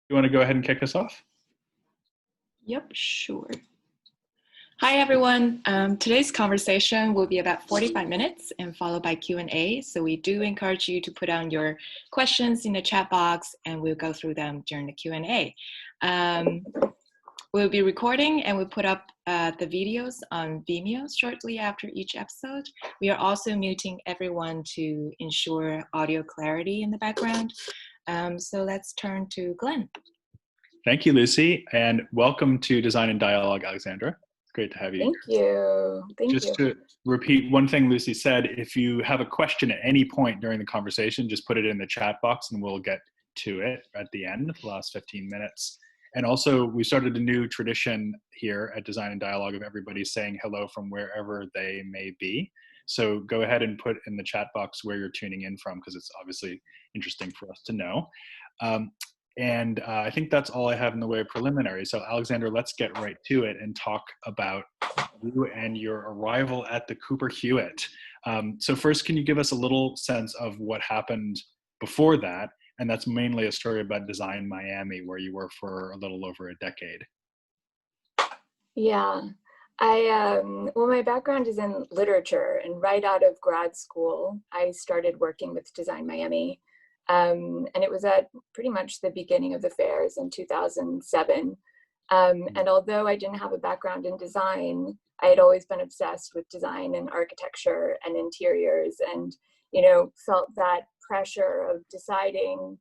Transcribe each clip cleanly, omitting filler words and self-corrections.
You want to go ahead and kick us off? Yep, sure. Hi, everyone. Today's conversation will be about 45 minutes and followed by Q&A. So we do encourage you to put down your questions in the chat box and we'll go through them during the Q&A. We'll be recording and we'll put up the videos on Vimeo shortly after each episode. We are also muting everyone to ensure audio clarity in the background. So let's turn to Glenn. Thank you, Lucy, and welcome to Design and Dialogue, Alexandra. Great to have you. Thank you. Just to repeat one thing Lucy said, if you have a question at any point during the conversation, just put it in the chat box and we'll get to it at the end, the last 15 minutes. And also, we started a new tradition here at Design and Dialogue of everybody saying hello from wherever they may be. So go ahead and put in the chat box where you're tuning in from, because it's obviously interesting for us to know. And I think that's all I have in the way of preliminary. So Alexandra, let's get right to it and talk about you and your arrival at the Cooper Hewitt. So first, can you give us a little sense of what happened before that? And that's mainly a story about Design Miami, where you were for a little over a decade. Yeah, well, my background is in literature, and right out of grad school, I started working with Design Miami. And it was at pretty much the beginning of the fairs in 2007. And although I didn't have a background in design, I had always been obsessed with design and architecture and interiors, and felt that pressure of deciding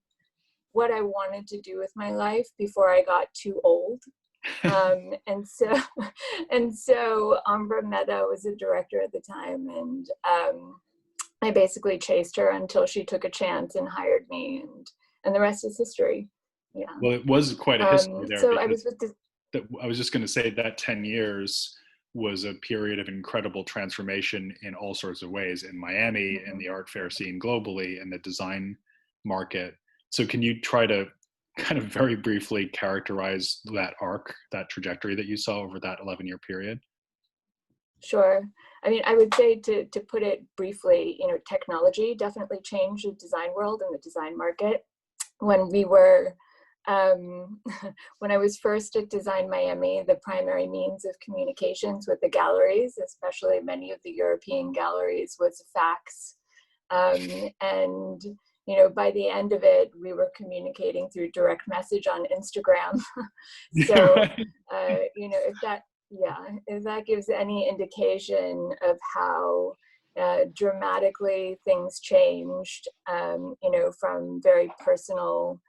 what I wanted to do with my life before I got too old. And so Umbra Mehta was the director at the time, and I basically chased her until she took a chance and hired me, and the rest is history. Yeah. Well, it was quite a history there. So I was with I was just going to say that 10 years was a period of incredible transformation in all sorts of ways in Miami, in the art fair scene globally, and the design market. So can you try to kind of very briefly characterize that arc, that trajectory that you saw over that 11-year period? Sure. I mean, I would say to put it briefly, technology definitely changed the design world and the design market. When we were, when I was first at Design Miami, the primary means of communications with the galleries, especially many of the European galleries, was fax. And by the end of it, we were communicating through direct message on Instagram. So, if that gives any indication of how dramatically things changed, from very personal,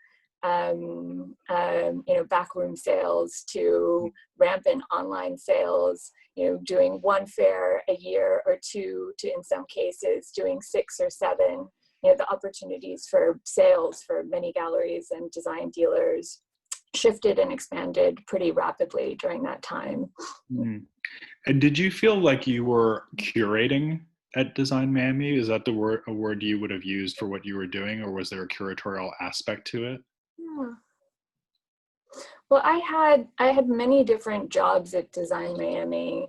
backroom sales to rampant online sales, doing one fair a year or two to, in some cases, doing 6 or 7, the opportunities for sales for many galleries and design dealers shifted and expanded pretty rapidly during that time. Mm. And did you feel like you were curating at Design Miami? Is that a word you would have used for what you were doing, or was there a curatorial aspect to it? Yeah. Well, I had many different jobs at Design Miami,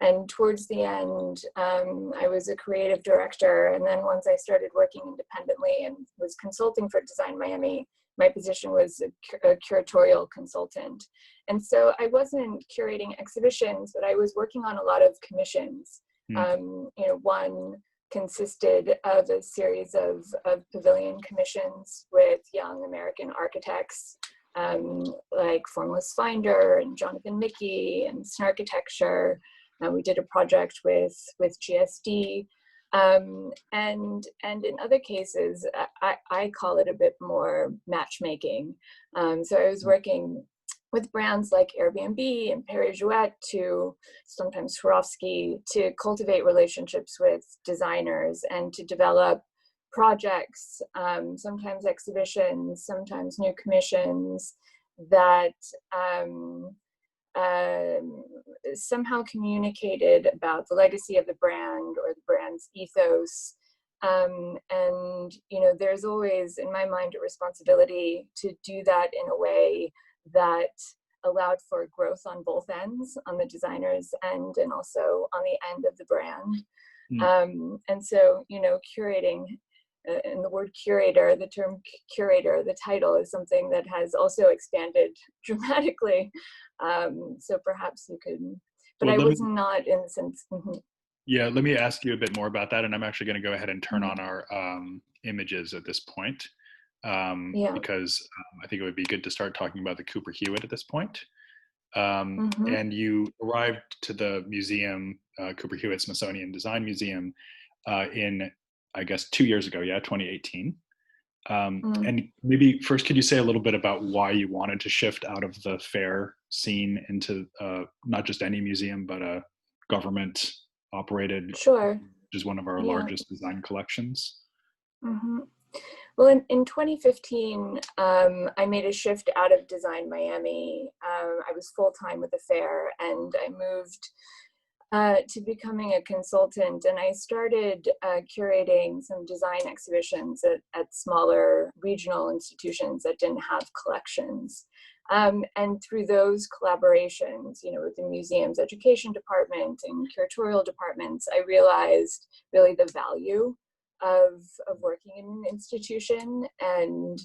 and towards the end, I was a creative director. And then once I started working independently and was consulting for Design Miami, my position was a curatorial consultant. And so I wasn't curating exhibitions, but I was working on a lot of commissions. One consisted of a series of pavilion commissions with young American architects, like Formless Finder and Jonathan Mickey and Snarkitecture. We did a project with GSD. And in other cases, I call it a bit more matchmaking. So I was working with brands like Airbnb and Perry Jouet, to sometimes Swarovski, to cultivate relationships with designers and to develop projects, sometimes exhibitions, sometimes new commissions that somehow communicated about the legacy of the brand or the brand's ethos. And there's always, in my mind, a responsibility to do that in a way that allowed for growth on both ends, on the designer's end and also on the end of the brand. And so, curating in the word curator, the term curator, the title is something that has also expanded dramatically. So perhaps you could, but Well, I was not in the sense. Yeah, let me ask you a bit more about that. And I'm actually going to go ahead and turn on our images at this point, because I think it would be good to start talking about the Cooper Hewitt at this point. And you arrived to the museum, Cooper Hewitt Smithsonian Design Museum, in, I guess, 2 years ago, 2018. And maybe first, could you say a little bit about why you wanted to shift out of the fair scene into not just any museum, but a government operated, Sure, which is one of our largest design collections? Well, in 2015, I made a shift out of Design Miami. I was full-time with the fair, and I moved to becoming a consultant, and I started curating some design exhibitions at smaller regional institutions that didn't have collections. And through those collaborations, with the museum's education department and curatorial departments, I realized really the value of working in an institution and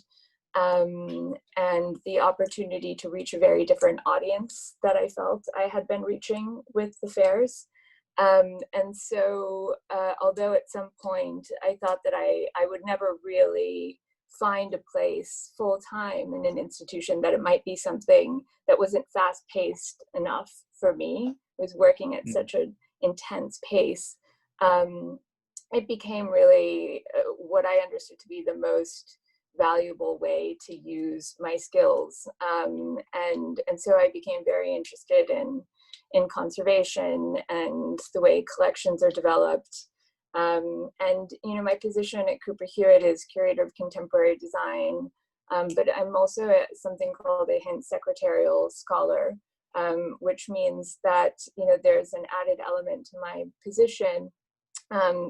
the opportunity to reach a very different audience that I felt I had been reaching with the fairs. And so, although at some point I thought that I would never really find a place full-time in an institution, that it might be something that wasn't fast-paced enough for me, was working at such an intense pace, it became really what I understood to be the most valuable way to use my skills. And so I became very interested in conservation and the way collections are developed. And my position at Cooper Hewitt is curator of contemporary design, but I'm also something called a Hint secretarial scholar, which means that there's an added element to my position.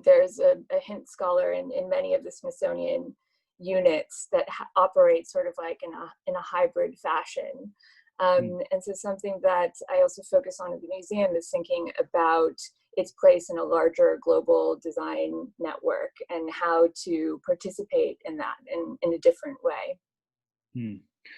There's a Hint scholar in many of the Smithsonian units that operate sort of like in a hybrid fashion. And so something that I also focus on at the museum is thinking about its place in a larger global design network and how to participate in that in a different way.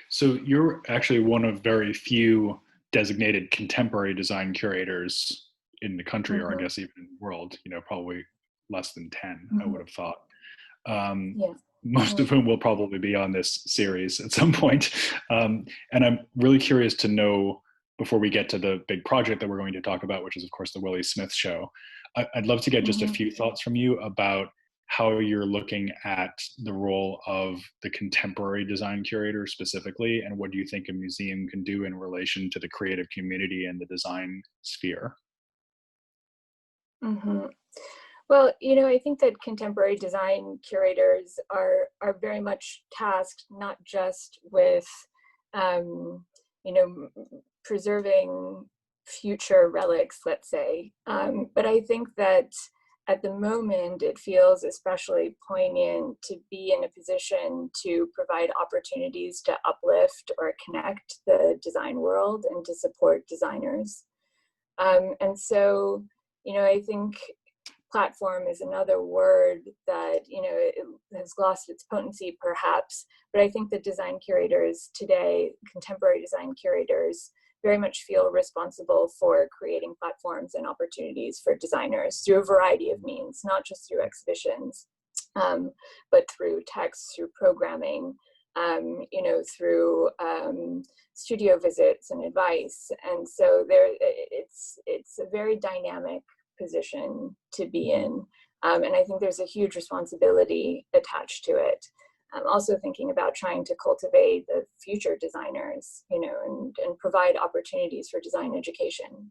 So you're actually one of very few designated contemporary design curators in the country, or I guess even in the world, probably less than 10, I would have thought. Most of whom will probably be on this series at some point. And I'm really curious to know, before we get to the big project that we're going to talk about, which is of course the Willi Smith show, I'd love to get just a few thoughts from you about how you're looking at the role of the contemporary design curator specifically, and what do you think a museum can do in relation to the creative community and the design sphere? Well, I think that contemporary design curators are very much tasked not just with, preserving future relics, let's say, but I think that at the moment it feels especially poignant to be in a position to provide opportunities to uplift or connect the design world and to support designers. And so, I think platform is another word that, it has lost its potency perhaps, but I think that design curators today, contemporary design curators, very much feel responsible for creating platforms and opportunities for designers through a variety of means, not just through exhibitions, but through text, through programming, through studio visits and advice. And so it's a very dynamic position to be in. And I think there's a huge responsibility attached to it. I'm also thinking about trying to cultivate the future designers, and provide opportunities for design education.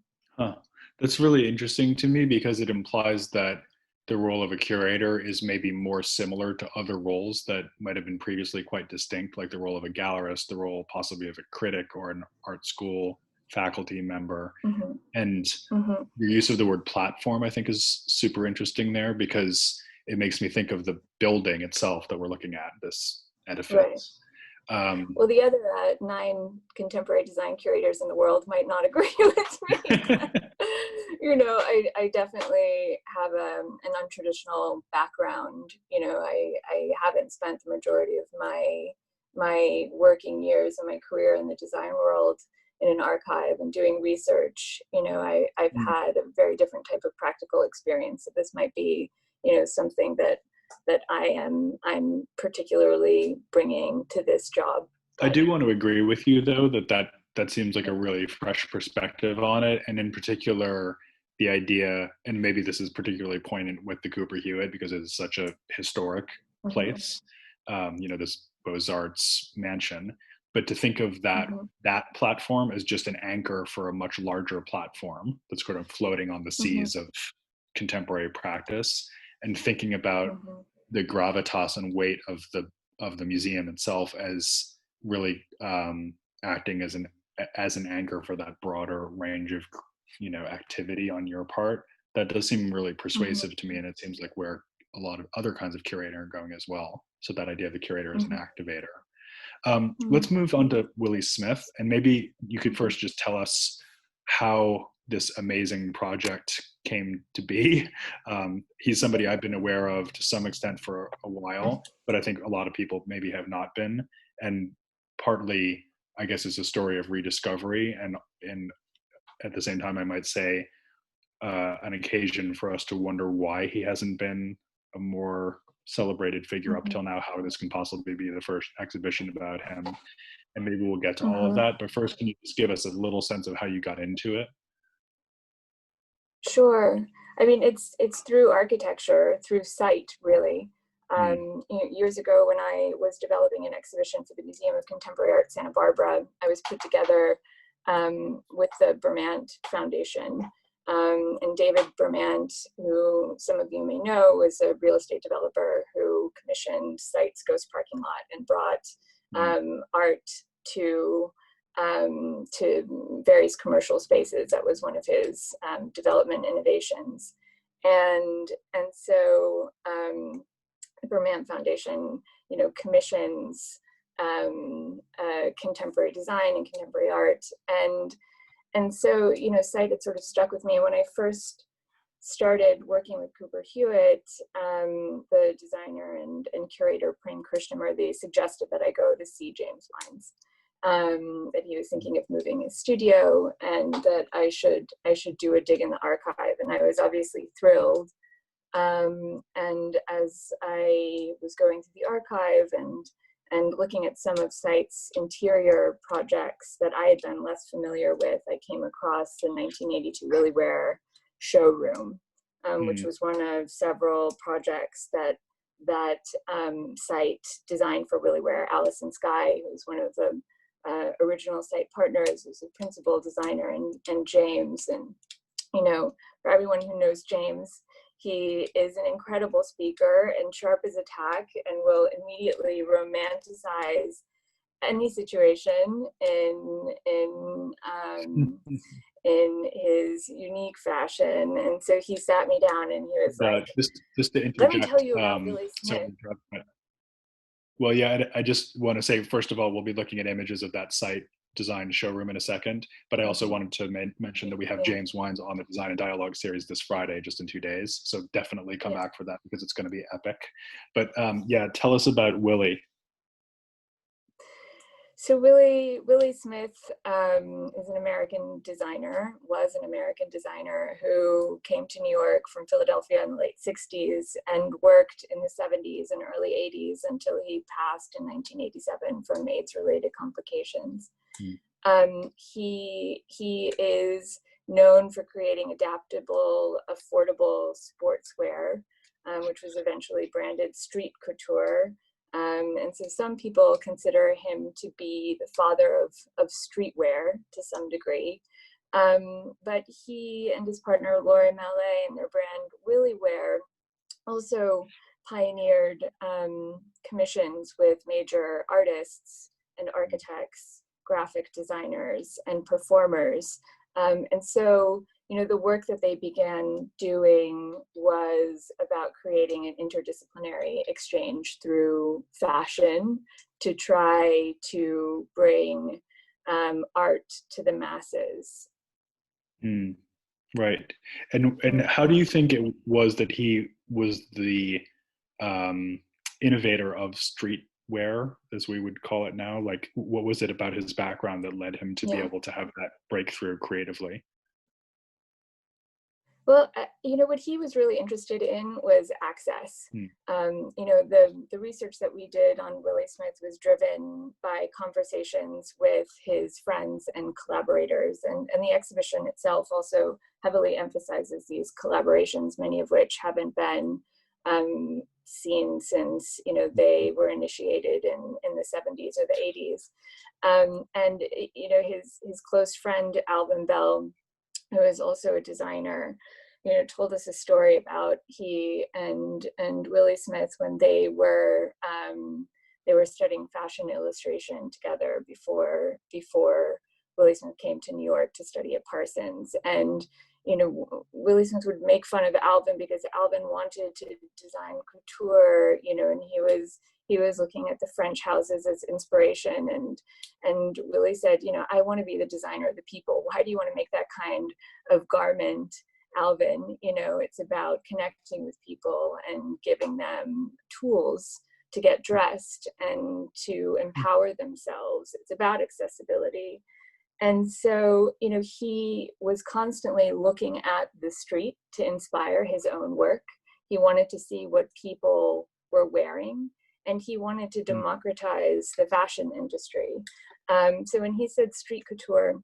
That's really interesting to me, because it implies that the role of a curator is maybe more similar to other roles that might have been previously quite distinct, like the role of a gallerist, the role possibly of a critic or an art school faculty member. And your use of the word platform, I think, is super interesting there, because it makes me think of the building itself that we're looking at, this edifice. Right. Well, the other 9 contemporary design curators in the world might not agree with me. I definitely have an untraditional background. I haven't spent the majority of my working years and my career in the design world in an archive and doing research. I've had a very different type of practical experience. So this might be, something that I'm particularly bringing to this job. I do want to agree with you, though, that seems like a really fresh perspective on it. And in particular, the idea, and maybe this is particularly poignant with the Cooper Hewitt because it's such a historic place, this Beaux-Arts mansion. But to think of that platform as just an anchor for a much larger platform that's sort of floating on the seas of contemporary practice, and thinking about the gravitas and weight of the museum itself as really acting as an anchor for that broader range of activity on your part, that does seem really persuasive to me, and it seems like where a lot of other kinds of curating are going as well. So that idea of the curator as an activator. Let's move on to Willi Smith, and maybe you could first just tell us how this amazing project came to be. He's somebody I've been aware of to some extent for a while, but I think a lot of people maybe have not been. And partly, I guess, it's a story of rediscovery, and at the same time, I might say, an occasion for us to wonder why he hasn't been a more celebrated figure up till now, how this can possibly be the first exhibition about him. And maybe we'll get to all of that. But first, can you just give us a little sense of how you got into it? Sure. I mean, it's through architecture, through sight, really. Years ago, when I was developing an exhibition for the Museum of Contemporary Art Santa Barbara, I was put together with the Bermant Foundation. And David Bermant, who some of you may know, was a real estate developer who commissioned Sight's Ghost Parking Lot and brought art to various commercial spaces. That was one of his development innovations. And so the Bermant Foundation, commissions contemporary design and contemporary art. And so, Sight had sort of stuck with me. When I first started working with Cooper Hewitt, the designer and curator Prem Krishnamurthy suggested that I go to see James Wines, that he was thinking of moving his studio, and that I should do a dig in the archive. And I was obviously thrilled. And as I was going through the archive and looking at some of Sight's interior projects that I had been less familiar with, I came across the 1982 Willi Ware showroom, which was one of several projects that Sight designed for Willi Ware. Alison Skye, who was one of the original Sight partners, was the principal designer, and James. And, for everyone who knows James, he is an incredible speaker and sharp as a tack, and will immediately romanticize any situation in his unique fashion. And so he sat me down and he was like, just to interject, let me tell you about Willi Smith. Well, yeah, I just want to say, first of all, we'll be looking at images of that Sight design showroom in a second, but I also wanted to mention that we have James Wines on the Design and Dialogue series this Friday, just in 2 days. So definitely come back for that, because it's going to be epic. But tell us about Willi. So Willi Smith is an American designer, was an American designer who came to New York from Philadelphia in the late 60s and worked in the 70s and early 80s until he passed in 1987 from AIDS-related complications. He is known for creating adaptable, affordable sportswear, which was eventually branded street couture. And so some people consider him to be the father of streetwear to some degree. But he and his partner, Laurie Mallet, and their brand Willi Ware also pioneered commissions with major artists and architects, graphic designers, and performers. And so, the work that they began doing was about creating an interdisciplinary exchange through fashion to try to bring art to the masses. Right. And how do you think it was that he was the innovator of streetwear, as we would call it now? Like, what was it about his background that led him to be Yeah. able to have that breakthrough creatively? Well, what he was really interested in was access. Hmm. The research that we did on Willi Smith was driven by conversations with his friends and collaborators, and the exhibition itself also heavily emphasizes these collaborations, many of which haven't been seen since they were initiated in the 70s or the 80s. And his close friend Alvin Bell, who is also a designer, told us a story about he and Willi Smith when they were studying fashion illustration together before Willi Smith came to New York to study at Parsons. And Willi Smith would make fun of Alvin because Alvin wanted to design couture, and he was looking at the French houses as inspiration. And Willi said, I want to be the designer of the people. Why do you want to make that kind of garment, Alvin? It's about connecting with people and giving them tools to get dressed and to empower themselves. It's about accessibility. And so, he was constantly looking at the street to inspire his own work. He wanted to see what people were wearing, and he wanted to democratize the fashion industry. So when he said street couture,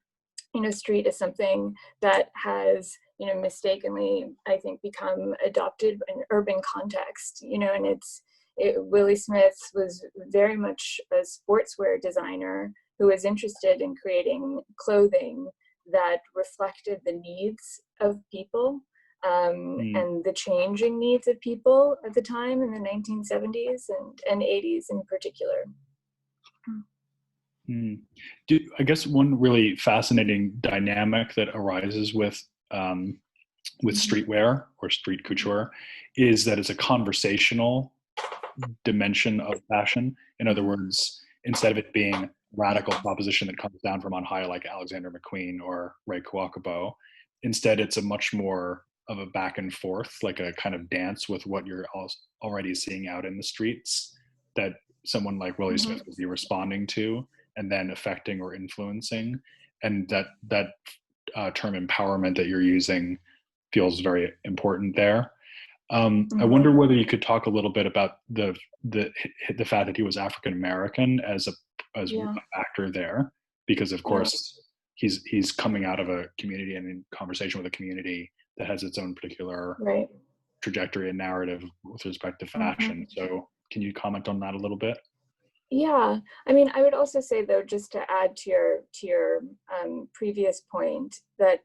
street is something that has, mistakenly, I think, become adopted in urban context, and Willi Smith was very much a sportswear designer who was interested in creating clothing that reflected the needs of people and the changing needs of people at the time in the 1970s and 80s in particular. I guess one really fascinating dynamic that arises with streetwear or street couture is that it's a conversational dimension of fashion. In other words, instead of it being a radical proposition that comes down from on high like Alexander McQueen or Ray Kawakubo, instead it's a much more of a back and forth, like a kind of dance with what you're already seeing out in the streets that someone like Willi Smith would be responding to and then affecting or influencing. And that term empowerment that you're using feels very important there. I wonder whether you could talk a little bit about the fact that he was African American as a factor there, because of course he's coming out of a community and in conversation with a community that has its own particular trajectory and narrative with respect to fashion. So can you comment on that a little bit? Yeah, I mean, I would also say though, just to add to your previous point, that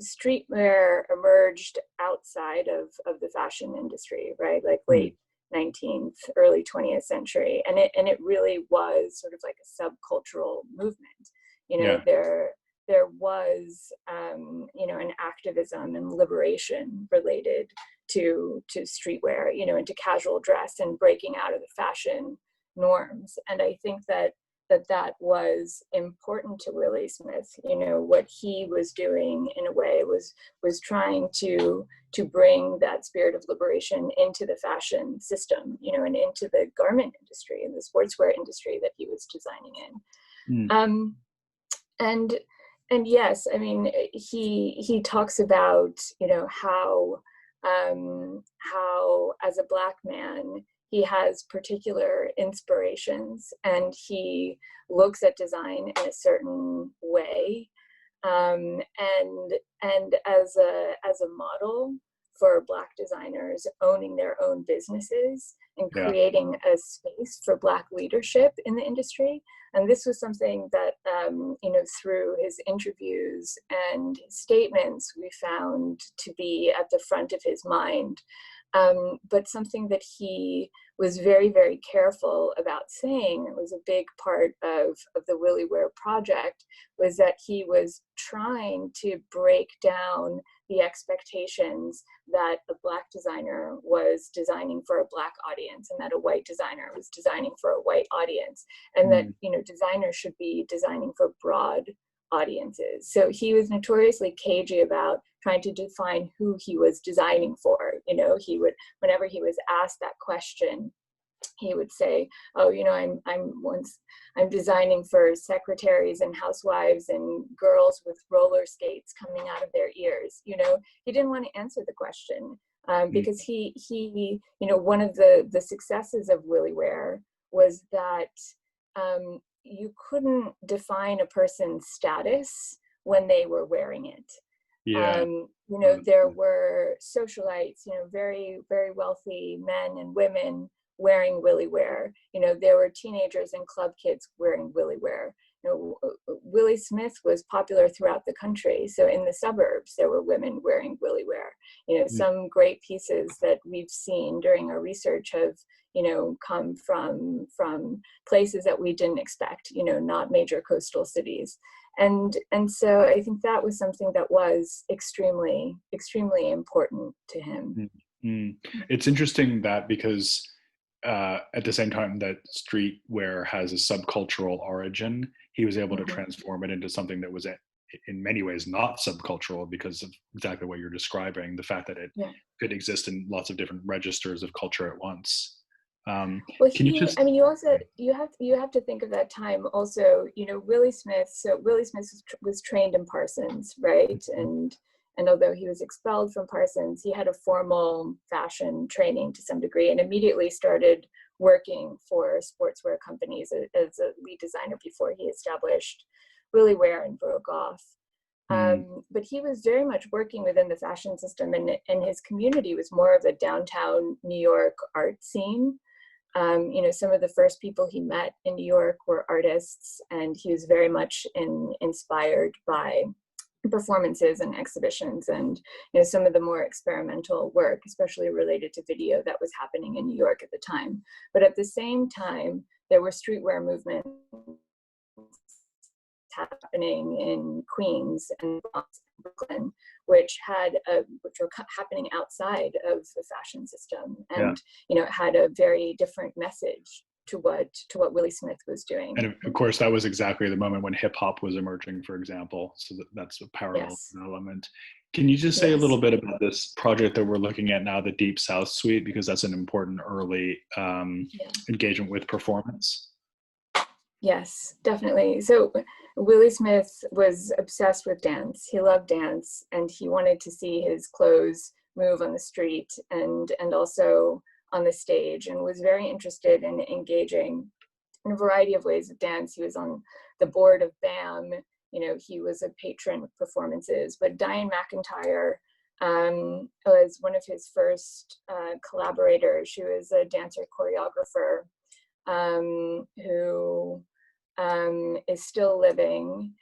streetwear emerged outside of the fashion industry, right? Like late 19th, early 20th century, and it really was sort of like a subcultural movement. There was an activism and liberation related to streetwear, and to casual dress and breaking out of the fashion norms. And I think that was important to Willi Smith. What he was doing in a way was trying to bring that spirit of liberation into the fashion system, and into the garment industry and the sportswear industry that he was designing in. And yes, I mean, he talks about, how as a Black man, he has particular inspirations and he looks at design in a certain way. And as a model for Black designers owning their own businesses and creating a space for Black leadership in the industry. And this was something that, through his interviews and statements, we found to be at the front of his mind. But something that he was very, very careful about saying, it was a big part of the Willi Wear project, was that he was trying to break down the expectations that a Black designer was designing for a Black audience and that a white designer was designing for a white audience, and that designers should be designing for broad audiences. So he was notoriously cagey about trying to define who he was designing for. You know, he would, whenever he was asked that question, he would say, "Oh, you know, I'm designing for secretaries and housewives and girls with roller skates coming out of their ears." You know, he didn't want to answer the question because he, you know, one of the successes of Willi Wear was that you couldn't define a person's status when they were wearing it. Yeah. You know, there were socialites, you know, very, very wealthy men and women wearing Willi Wear. You know, there were teenagers and club kids wearing Willi Wear. You know, Willi Smith was popular throughout the country. So in the suburbs, there were women wearing Willi Wear. You know, some great pieces that we've seen during our research have, you know, come from places that we didn't expect, you know, not major coastal cities. And so I think that was something that was extremely, extremely important to him. It's interesting that because at the same time that streetwear has a subcultural origin, he was able to transform it into something that was in many ways not subcultural because of exactly what you're describing, the fact that it could exist in lots of different registers of culture at once. Well, can you just, I mean, you have to think of that time also, you know, Willi Smith. So Willi Smith was trained in Parsons, right? And although he was expelled from Parsons, he had a formal fashion training to some degree and immediately started working for sportswear companies as a lead designer before he established Willi Wear and broke off. But he was very much working within the fashion system, and his community was more of a downtown New York art scene. You know, some of the first people he met in New York were artists, and he was very much inspired by performances and exhibitions and, you know, some of the more experimental work, especially related to video, that was happening in New York at the time. But at the same time, there were streetwear movements happening in Queens and Brooklyn, which were happening outside of the fashion system, and you know, it had a very different message to what Willi Smith was doing. And of course, that was exactly the moment when hip hop was emerging, for example. So that's a parallel element. Can you just say a little bit about this project that we're looking at now, the Deep South Suite, because that's an important early engagement with performance? Yes, definitely. So Willi Smith was obsessed with dance. He loved dance, and he wanted to see his clothes move on the street and also on the stage, and was very interested in engaging in a variety of ways of dance. He was on the board of BAM. You know, he was a patron of performances. But Diane McIntyre was one of his first collaborators. She was a dancer choreographer who is still living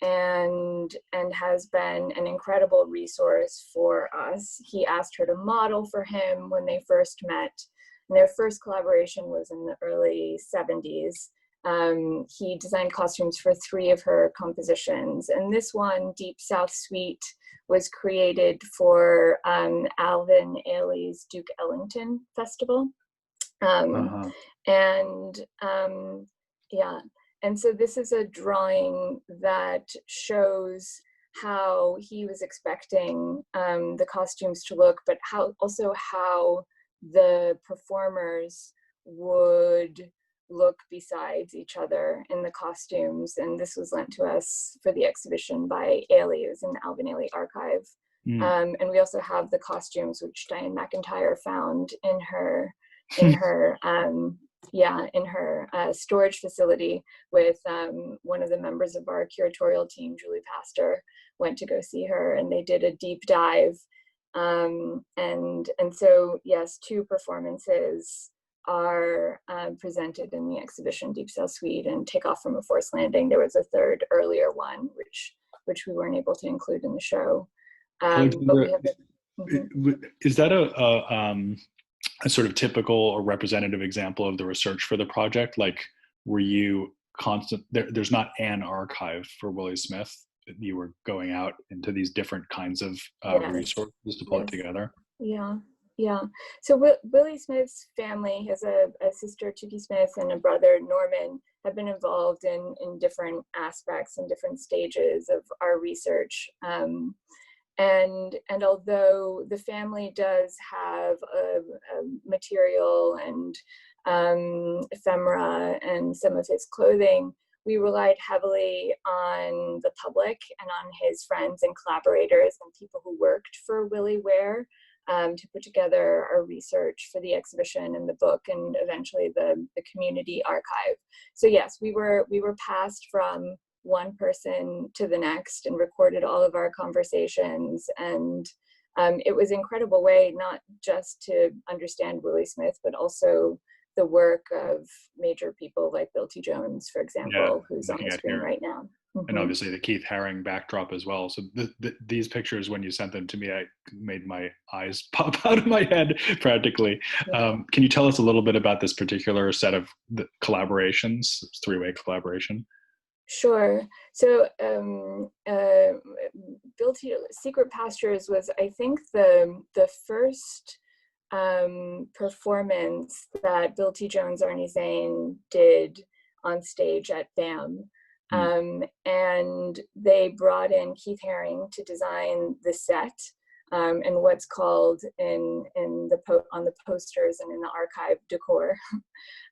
and has been an incredible resource for us. He asked her to model for him when they first met, and their first collaboration was in the early 70s. He designed costumes for 3 of her compositions, and this one, Deep South Suite, was created for Alvin Ailey's Duke Ellington Festival. And so this is a drawing that shows how he was expecting the costumes to look, but how the performers would look besides each other in the costumes. And this was lent to us for the exhibition by Ailey. It was in the Alvin Ailey archive. And we also have the costumes which Diane McIntyre found in her storage facility with one of the members of our curatorial team, Julie Pastor, went to go see her, and they did a deep dive. And so, yes, 2 performances are presented in the exhibition Deep South Suite and Take Off from a Forced Landing. There was a 3rd earlier one, which we weren't able to include in the show. But we have is that a sort of typical or representative example of the research for the project? Like, were you there's not an archive for Willi Smith. You were going out into these different kinds of resources to pull it together. Yeah. Yeah. So Willi Smith's family has a sister, Tukey Smith, and a brother, Norman, have been involved in different aspects and different stages of our research. And although the family does have a material and ephemera and some of his clothing, we relied heavily on the public and on his friends and collaborators and people who worked for Willi Ware to put together our research for the exhibition and the book, and eventually the community archive. So yes, we were passed from one person to the next and recorded all of our conversations, and it was an incredible way not just to understand Willi Smith, but also the work of major people like Bill T. Jones, for example, who's on the screen right now. And obviously the Keith Haring backdrop as well. So these pictures, when you sent them to me, I made my eyes pop out of my head practically. Can you tell us a little bit about this particular set of the collaborations, three-way collaboration? Sure. So Bill T. Secret Pastures was, I think, the first performance that Bill T. Jones, Arnie Zane did on stage at BAM. And they brought in Keith Haring to design the set and what's called on the posters and in the archive decor.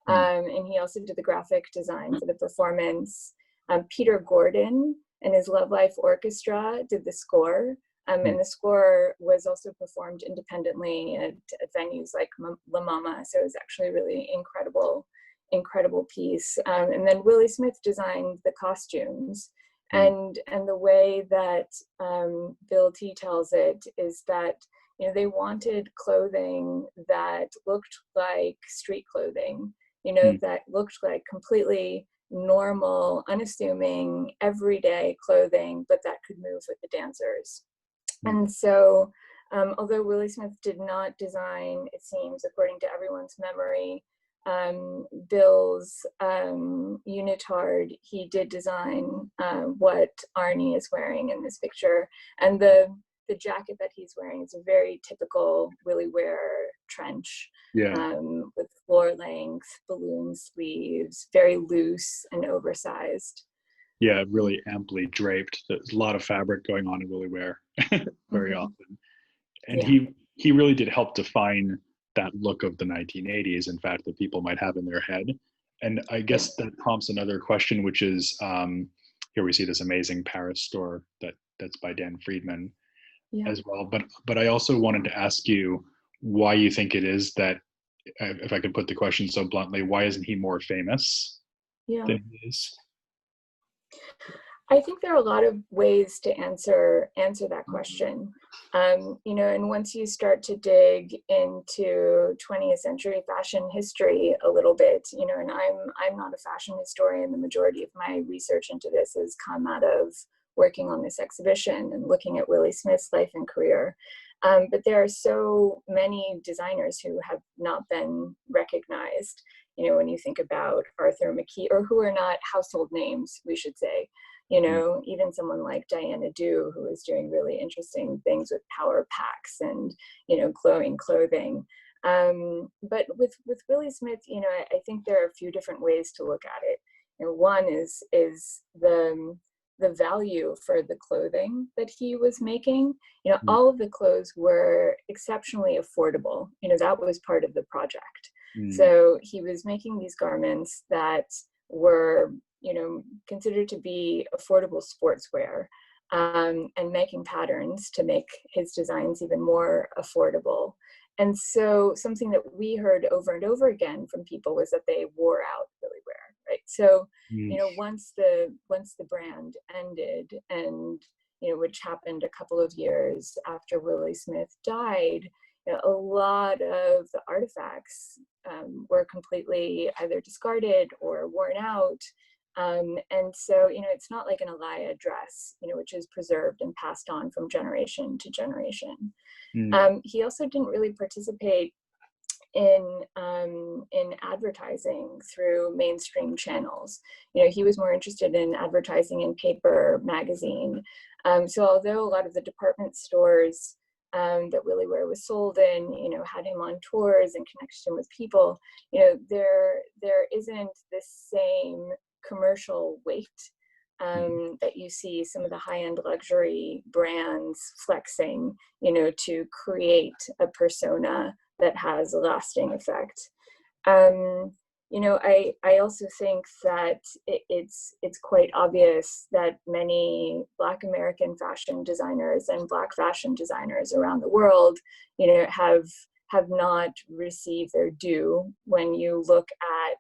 And he also did the graphic design for the performance. Peter Gordon and his Love Life Orchestra did the score. And the score was also performed independently at venues like La Mama. So it was actually a really incredible piece. And then Willi Smith designed the costumes. And the way that Bill T. tells it is that, you know, they wanted clothing that looked like street clothing, you know, that looked like completely normal, unassuming, everyday clothing, but that could move with the dancers. And so, although Willi Smith did not design, it seems, according to everyone's memory, Bill's unitard, he did design what Arnie is wearing in this picture. And the jacket that he's wearing is a very typical Willi Ware trench, with floor length, balloon sleeves, very loose and oversized. Yeah, really amply draped. There's a lot of fabric going on in Willi Ware very often. And he really did help define that look of the 1980s, in fact, that people might have in their head. And I guess that prompts another question, which is, here we see this amazing Paris store that's by Dan Friedman as well. But I also wanted to ask you why you think it is that, if I could put the question so bluntly, why isn't he more famous than he is? I think there are a lot of ways to answer that question. You know, and once you start to dig into 20th century fashion history a little bit, you know, and I'm not a fashion historian. The majority of my research into this has come out of working on this exhibition and looking at Willi Smith's life and career. But there are so many designers who have not been recognized. You know, when you think about Arthur McKee, or who are not household names, we should say. You know, even someone like Diana Du, who is doing really interesting things with power packs and, you know, glowing clothing. But with Willi Smith, you know, I think there are a few different ways to look at it. And one is the value for the clothing that he was making. You know, all of the clothes were exceptionally affordable. You know, that was part of the project. So he was making these garments that were, you know, considered to be affordable sportswear, and making patterns to make his designs even more affordable. And so something that we heard over and over again from people was that they wore out Willi Ware, right? So, you know, once the brand ended, and, you know, which happened a couple of years after Willi Smith died, you know, a lot of the artifacts were completely either discarded or worn out. And so, you know, it's not like an Alaya dress, you know, which is preserved and passed on from generation to generation. He also didn't really participate in advertising through mainstream channels. You know, he was more interested in advertising in paper, magazine. So although a lot of the department stores that Willi Wear was sold in, had him on tours and connection with people, there isn't the same commercial weight that you see some of the high-end luxury brands flexing, to create a persona that has a lasting effect. I also think that it's quite obvious that many Black American fashion designers and Black fashion designers around the world, have not received their due when you look at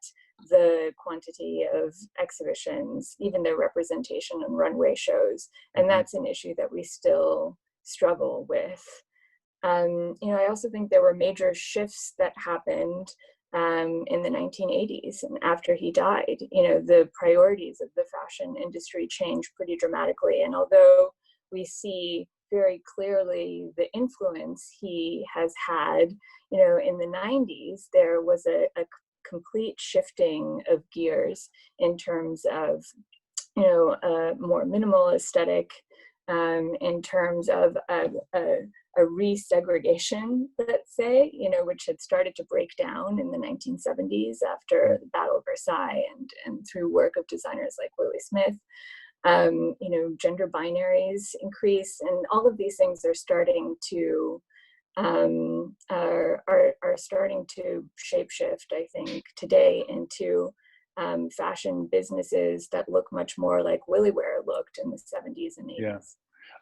the quantity of exhibitions, even their representation on runway shows. And that's an issue that we still struggle with. I also think there were major shifts that happened in the 1980s and after he died. The priorities of the fashion industry changed pretty dramatically. And although we see very clearly the influence he has had, in the 90s, there was a complete shifting of gears in terms of, a more minimal aesthetic, in terms of a resegregation, let's say, which had started to break down in the 1970s after the Battle of Versailles and through work of designers like Willi Smith. Gender binaries increase, and all of these things are starting to are starting to shapeshift, I think, today into fashion businesses that look much more like Willi Wear looked in the 70s and 80s. Yeah.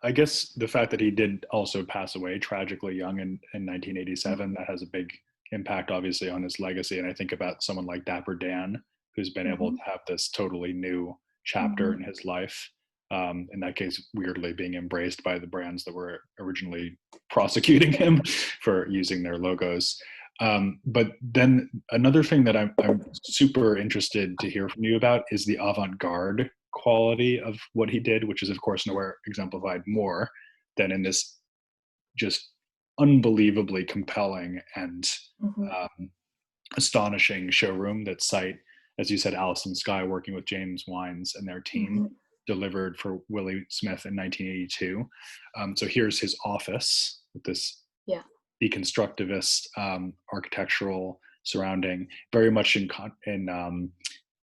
I guess the fact that he did also pass away tragically young in 1987, that has a big impact, obviously, on his legacy. And I think about someone like Dapper Dan, who's been able to have this totally new chapter in his life. In that case, weirdly being embraced by the brands that were originally prosecuting him for using their logos. But then another thing that I'm super interested to hear from you about is the avant-garde quality of what he did, which is of course nowhere exemplified more than in this just unbelievably compelling and astonishing showroom that site, as you said, Alison Skye working with James Wines and their team delivered for Willi Smith in 1982. So here's his office with this deconstructivist architectural surrounding, very much in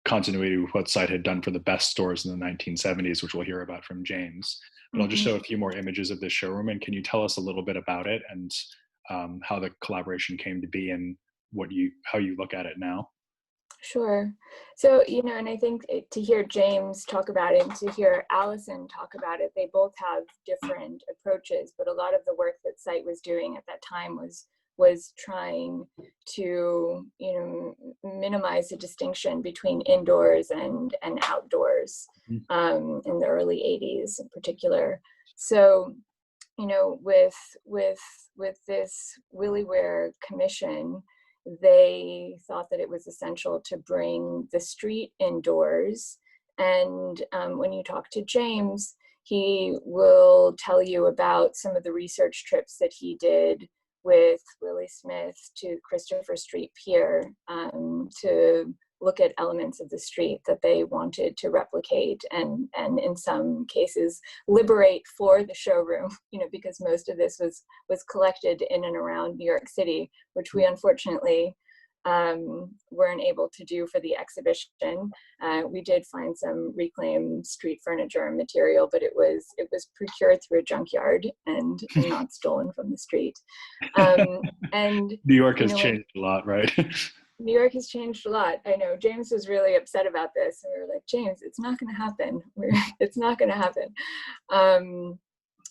continuity with what site had done for the best stores in the 1970s, which we'll hear about from James. But I'll just show a few more images of this showroom, and can you tell us a little bit about it and how the collaboration came to be and how you look at it now? Sure. So, and I think to hear James talk about it and to hear Alison talk about it, they both have different approaches, but a lot of the work that site was doing at that time was trying to, minimize the distinction between indoors and outdoors in the early 80s in particular. So, with this Willi Wear commission, they thought that it was essential to bring the street indoors. And when you talk to James, he will tell you about some of the research trips that he did with Willi Smith to Christopher Street Pier to look at elements of the street that they wanted to replicate and in some cases liberate for the showroom, because most of this was collected in and around New York City, which we unfortunately weren't able to do for the exhibition. We did find some reclaimed street furniture and material, but it was procured through a junkyard and not stolen from the street. And New York has changed a lot, right? New York has changed a lot. I know James was really upset about this, and we were like, James, it's not going to happen. It's not going to happen.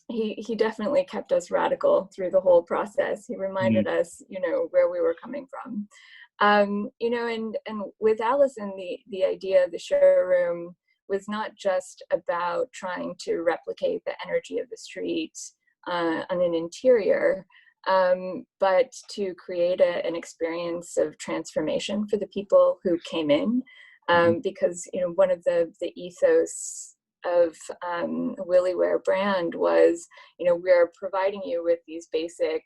He definitely kept us radical through the whole process. He reminded us, where we were coming from. And with Alison, the idea of the showroom was not just about trying to replicate the energy of the street on an interior, but to create an experience of transformation for the people who came in, because one of the ethos of Willi Wear brand was, we're providing you with these basic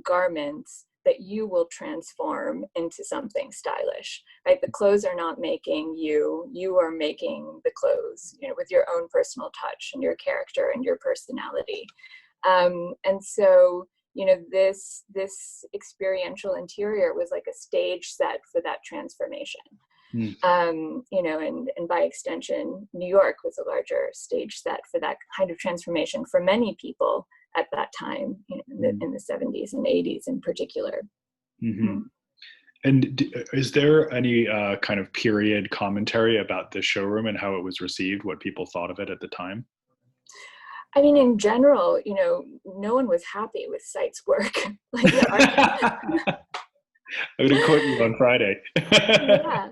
garments that you will transform into something stylish, right? The clothes are not making you, you are making the clothes, with your own personal touch and your character and your personality. And so, this experiential interior was like a stage set for that transformation. And by extension, New York was a larger stage set for that kind of transformation for many people at that time, in the 70s and 80s in particular. Mm-hmm. And is there any kind of period commentary about this showroom and how it was received, what people thought of it at the time? I mean, in general, no one was happy with Sight's work. Like I'm going to quote you on Friday. Yeah.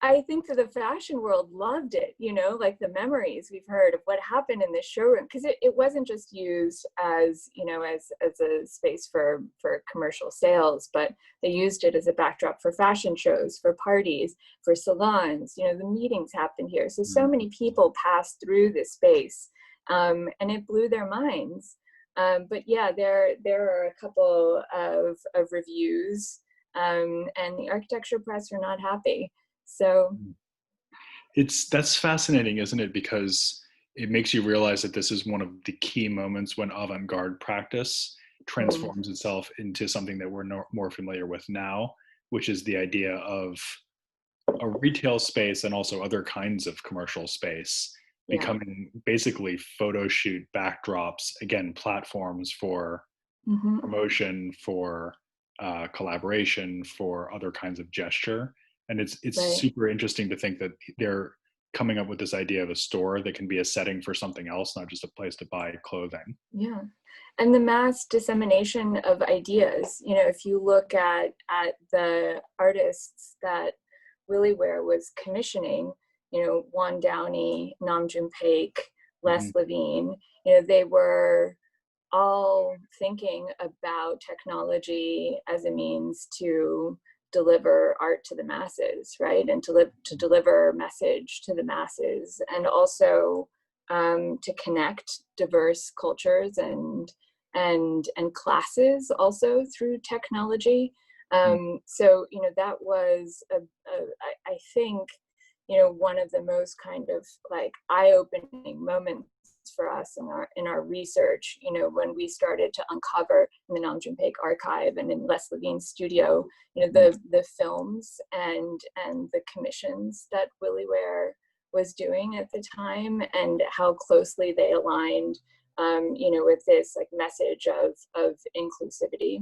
I think that the fashion world loved it, like the memories we've heard of what happened in this showroom, because it wasn't just used as, as a space for commercial sales, but they used it as a backdrop for fashion shows, for parties, for salons. The meetings happened here. So many people passed through this space, and it blew their minds. But yeah, there are a couple of reviews, and the architecture press are not happy. So that's fascinating, isn't it? Because it makes you realize that this is one of the key moments when avant-garde practice transforms itself into something that we're more familiar with now, which is the idea of a retail space and also other kinds of commercial space becoming basically photo shoot backdrops, again, platforms for promotion, for collaboration, for other kinds of gesture. And it's super interesting to think that they're coming up with this idea of a store that can be a setting for something else, not just a place to buy clothing. Yeah. And the mass dissemination of ideas, if you look at the artists that Willi Wear was commissioning, Juan Downey, Nam June Paik, Les Levine, they were all thinking about technology as a means to deliver art to the masses, right? And to deliver message to the masses, and also to connect diverse cultures and classes also through technology. So that was I think one of the most kind of like eye-opening moments for us in our research, when we started to uncover in the Nam June Paik archive and in Les Levine's studio, the films and the commissions that Willi Wear was doing at the time, and how closely they aligned, with this like message of inclusivity.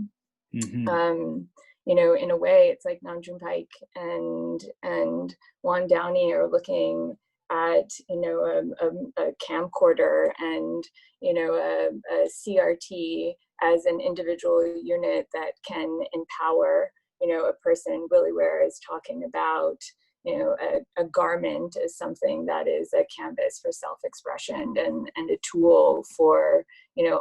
In a way, it's like Nam June Paik and Juan Downey are looking at a camcorder and a CRT as an individual unit that can empower a person. Willi Wear is talking about a garment as something that is a canvas for self-expression and a tool for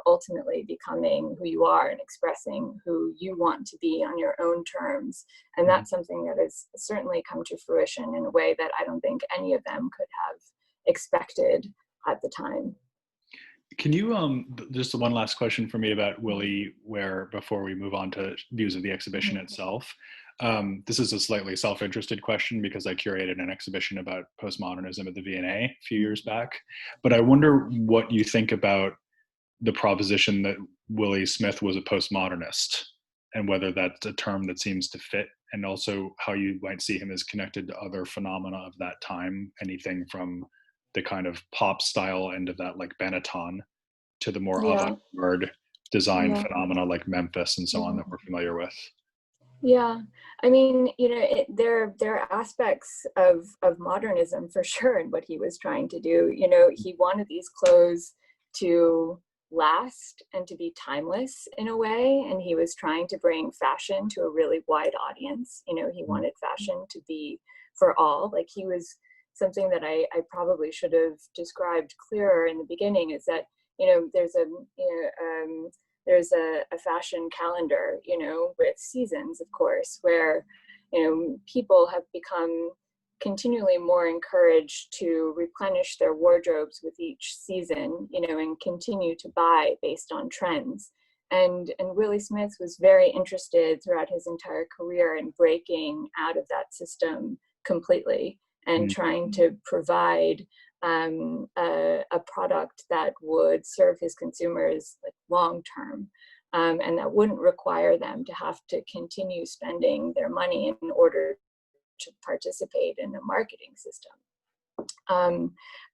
ultimately becoming who you are and expressing who you want to be on your own terms. And that's something that has certainly come to fruition in a way that I don't think any of them could have expected at the time. Can you, just one last question for me about Willi Wear before we move on to views of the exhibition itself. This is a slightly self-interested question because I curated an exhibition about postmodernism at the V&A a few years back. But I wonder what you think about the proposition that Willi Smith was a postmodernist, and whether that's a term that seems to fit, and also how you might see him as connected to other phenomena of that time, anything from the kind of pop style end of that, like Benetton, to the more avant-garde design phenomena like Memphis and so on that we're familiar with. Yeah, I mean, there are aspects of modernism for sure in what he was trying to do. He wanted these clothes to last and to be timeless in a way, and he was trying to bring fashion to a really wide audience. He wanted fashion to be for all. Like, he was something that I probably should have described clearer in the beginning, is that there's a fashion calendar, with seasons, of course, where people have become continually more encouraged to replenish their wardrobes with each season, and continue to buy based on trends. And Willi Smith was very interested throughout his entire career in breaking out of that system completely and trying to provide a product that would serve his consumers like long term. and that wouldn't require them to have to continue spending their money in order to participate in a marketing system.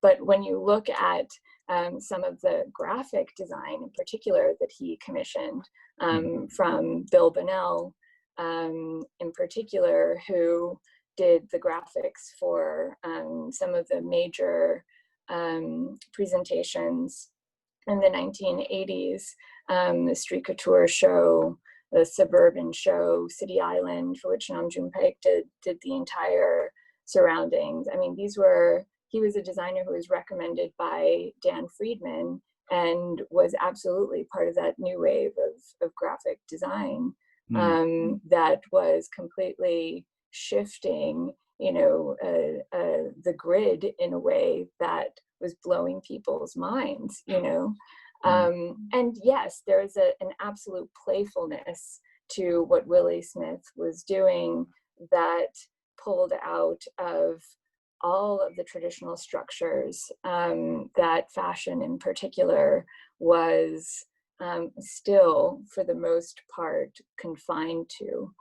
But when you look at some of the graphic design in particular that he commissioned from Bill Bonnell, in particular, who did the graphics for some of the major presentations in the 1980s, the Street Couture show, the Suburban show, City Island, for which Nam June Paik did the entire surroundings. I mean, he was a designer who was recommended by Dan Friedman and was absolutely part of that new wave of graphic design that was completely shifting, the grid in a way that was blowing people's minds, and yes, there is an absolute playfulness to what Willi Smith was doing that pulled out of all of the traditional structures that fashion in particular was still, for the most part, confined to.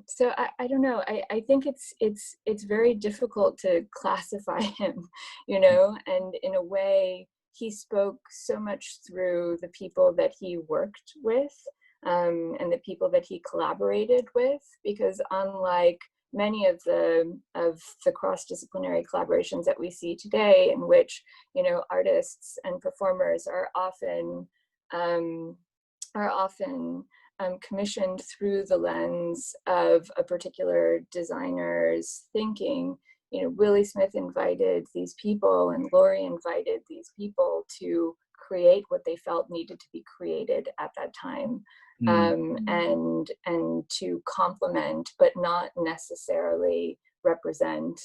So I don't know. I think it's very difficult to classify him, and in a way, he spoke so much through the people that he worked with and the people that he collaborated with, because unlike many of the cross-disciplinary collaborations that we see today, in which artists and performers are often commissioned through the lens of a particular designer's thinking, Willi Smith invited these people, and Laurie invited these people to create what they felt needed to be created at that time. And to complement, but not necessarily represent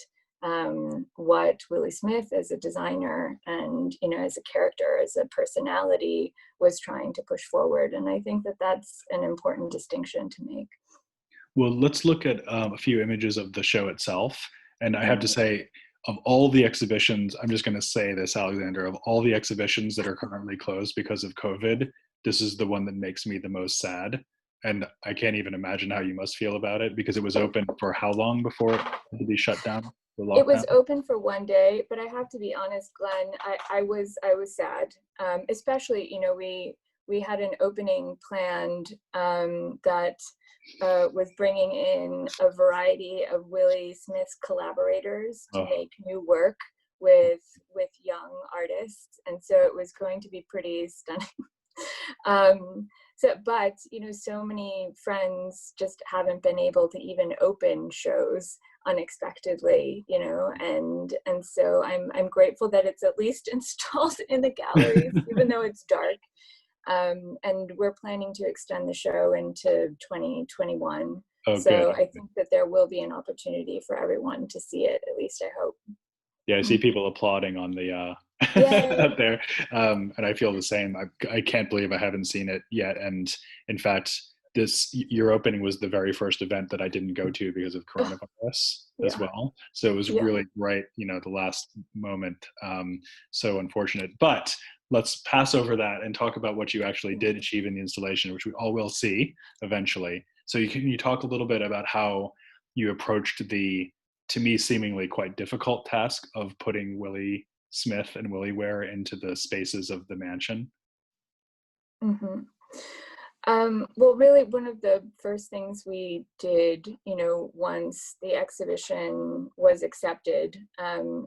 what Willi Smith as a designer and, as a character, as a personality, was trying to push forward. And I think that that's an important distinction to make. Well, let's look at a few images of the show itself. And I have to say, of all the exhibitions, I'm just going to say this, Alexandra, of all the exhibitions that are currently closed because of COVID, this is the one that makes me the most sad. And I can't even imagine how you must feel about it, because it was open for how long before it had to be shut down? It was open for one day, but I have to be honest, Glenn, I was sad, especially, we had an opening planned that was bringing in a variety of Willi Smith's collaborators to make new work with young artists, and so it was going to be pretty stunning. But so many friends just haven't been able to even open shows unexpectedly, and so I'm grateful that it's at least installed in the galleries, even though it's dark. And we're planning to extend the show into 2021. So good. I think that there will be an opportunity for everyone to see it, at least I hope. Yeah, I see people applauding on the out there, and I feel the same. I can't believe I haven't seen it yet. And in fact, your opening was the very first event that I didn't go to because of coronavirus as well. So it was really right, the last moment. So unfortunate. But let's pass over that and talk about what you actually did achieve in the installation, which we all will see eventually. So can you talk a little bit about how you approached the, to me, seemingly quite difficult task of putting Willi Smith and Willi Ware into the spaces of the mansion? Mm-hmm. Well, really, one of the first things we did, once the exhibition was accepted, and,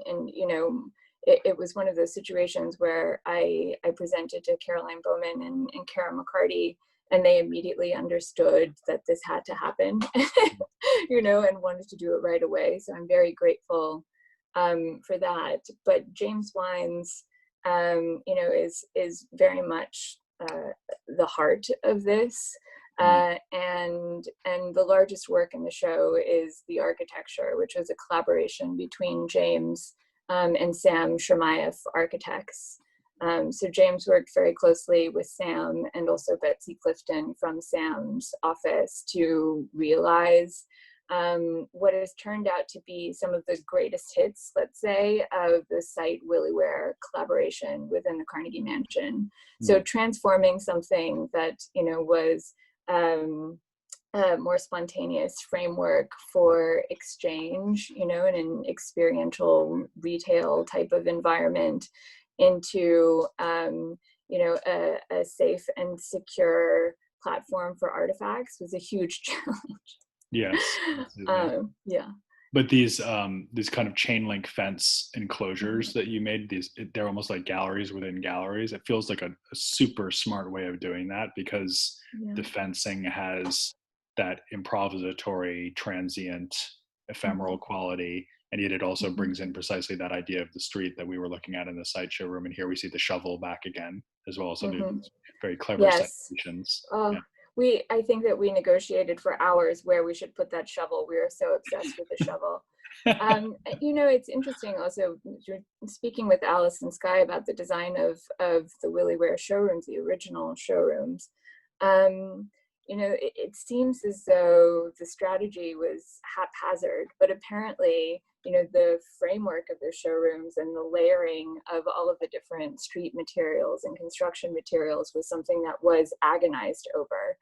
it was one of those situations where I presented to Caroline Bowman and Kara McCarty, and they immediately understood that this had to happen, and wanted to do it right away. So I'm very grateful for that. But James Wines, is very much the heart of this, and the largest work in the show is the architecture, which was a collaboration between James and Sam Shermayeff Architects. So James worked very closely with Sam and also Betsy Clifton from Sam's office to realize what has turned out to be some of the greatest hits, let's say, of the site WilliWear collaboration within the Carnegie Mansion. So transforming something that, was a more spontaneous framework for exchange, in an experiential retail type of environment into, a safe and secure platform for artifacts was a huge challenge. Yes. Yeah. But these kind of chain link fence enclosures that you made, they're almost like galleries within galleries. It feels like a super smart way of doing that, because the fencing has that improvisatory, transient, ephemeral quality, and yet it also brings in precisely that idea of the street that we were looking at in the site showroom. And here we see the shovel back again, as well as some very clever citations. I think that we negotiated for hours where we should put that shovel. We were so obsessed with the shovel. It's interesting also, speaking with Alice and Sky about the design of the WilliWear showrooms, the original showrooms. It seems as though the strategy was haphazard, but apparently, the framework of the showrooms and the layering of all of the different street materials and construction materials was something that was agonized over.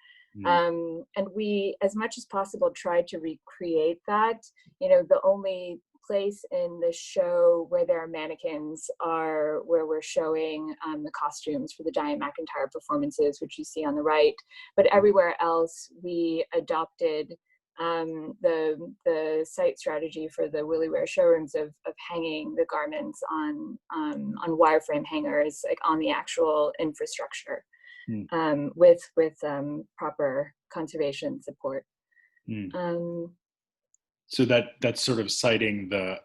And we, as much as possible, tried to recreate that. The only place in the show where there are mannequins are where we're showing the costumes for the Diane McIntyre performances, which you see on the right. But everywhere else, we adopted the site strategy for the WilliWear showrooms of hanging the garments on wireframe hangers, like on the actual infrastructure, with proper conservation support. So that's sort of citing the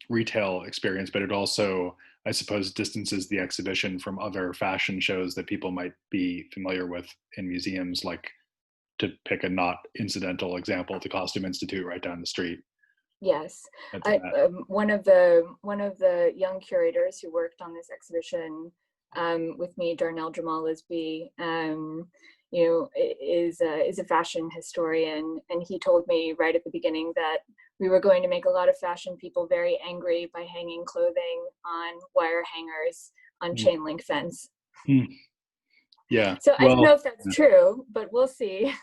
retail experience, but it also, I suppose, distances the exhibition from other fashion shows that people might be familiar with in museums, like, to pick a not incidental example, the Costume Institute right down the street. Yes, one of the young curators who worked on this exhibition with me, Darnell Jamal Lisby, is a fashion historian, and he told me right at the beginning that we were going to make a lot of fashion people very angry by hanging clothing on wire hangers on chain link fence. Yeah. So I don't know if that's true, but we'll see.